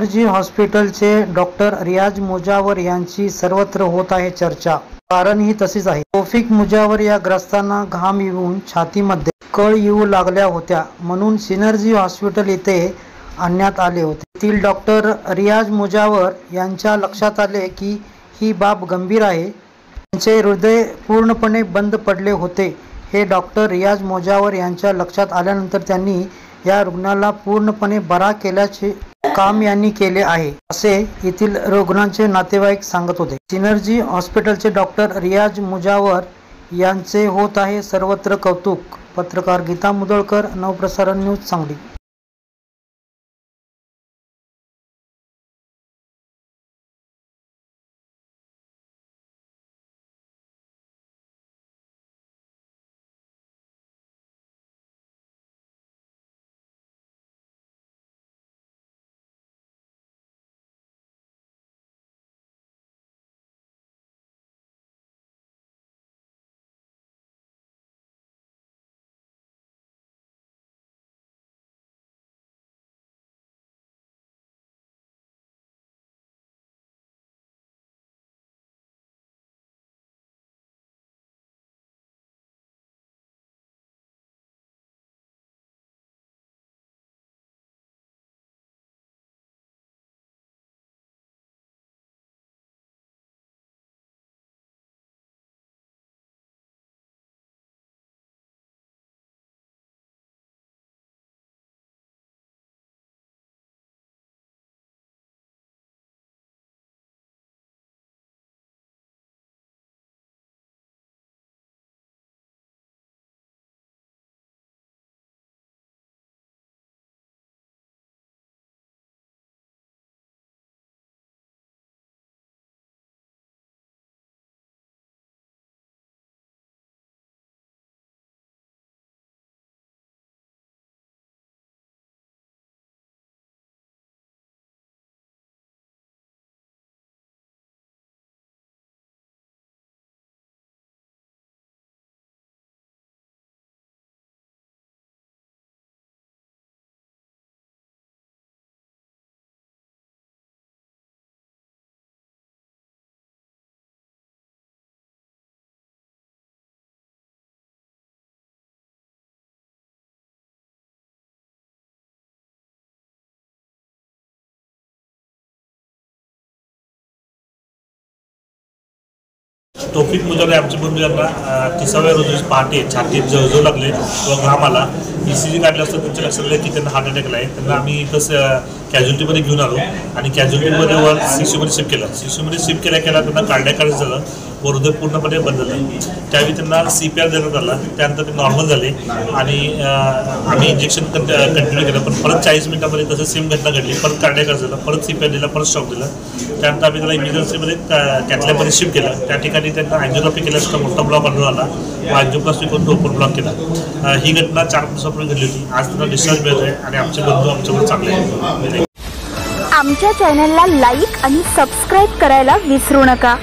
Synergy हॉस्पिटलचे doctor रियाज मुजावर यांची सर्वत्र होत आहे चर्चा। कारण ही तशीच आहे। तौफिक मुजावर या ग्रस्तांना घाम येऊन छातीमध्ये कळ येऊ लागल्या होत्या, म्हणून सिनर्जी हॉस्पिटल येथे आणण्यात आले होते। येथील डॉक्टर रियाज मुजावर यांच्या लक्षात आले की ही बाब गंभीर आहे। त्यांचे हृदय पूर्णपणे बंद पडले होते। हे डॉक्टर रियाज मुजावर यांच्या लक्षात आल्यानंतर त्यांनी या रुग्णाला पूर्णपणे बरा केल्याचे काम यांनी केले आहे, असे येथील रुग्णांचे नातेवाईक सांगत होते। सिनर्जी हॉस्पिटलचे डॉक्टर रियाज मुजावर यांचे होत आहे सर्वत्र कौतुक। पत्रकार गीता मुदळकर, नवप्रसारण न्यूज, सांगली। तौफिक मुजावर आमच्या बंधूंना 30व्या रोजी पहाटे छातीत जळजळ लागले व घाम आला। ECG काढलं असतं त्यांच्या लक्षात आलं की त्यांना हार्ट अटॅक आला आहे। त्यांना आम्ही इथं कॅज्युअल्टीमध्ये घेऊन आलो आणि कॅज्युअल्टीमध्ये वर CCUमध्ये शिफ्ट केलं। CCUमध्ये शिफ्ट केल्या त्यांना कार्डियक अरेस्ट झालं व हृदय पूर्णपणे बंद झालं। त्यावेळी त्यांना CPR देण्यात आला। त्यानंतर ते नॉर्मल झाले आणि आम्ही इंजेक्शन कंटिन्यू केलं, पण परत 40 मिनिटांमध्ये तसं सेम घटना घडली। परत कार्डियक अरेस्ट झालं, परत CPR दिला, परत शॉक दिला। त्यानंतर आम्ही त्याला इमर्जन्सीमध्ये कॅथलॅबमध्ये शिफ्ट केलं। त्या ठिकाणी त्यांना अँजिओग्राफी केल्यानंतर मोठा ब्लॉक आढळून आला व अँजिओप्लास्टी करून तो ओपन ब्लॉक केला। ही घटना 4 दिवसापूर्वी घडली होती। आज त्यांना डिस्चार्ज मिळत आहे आणि आमचे बंधू आमच्यावर चांगले आहेत। आमच्या चॅनलला लाईक आणि सबस्क्राइब करायला विसरू नका।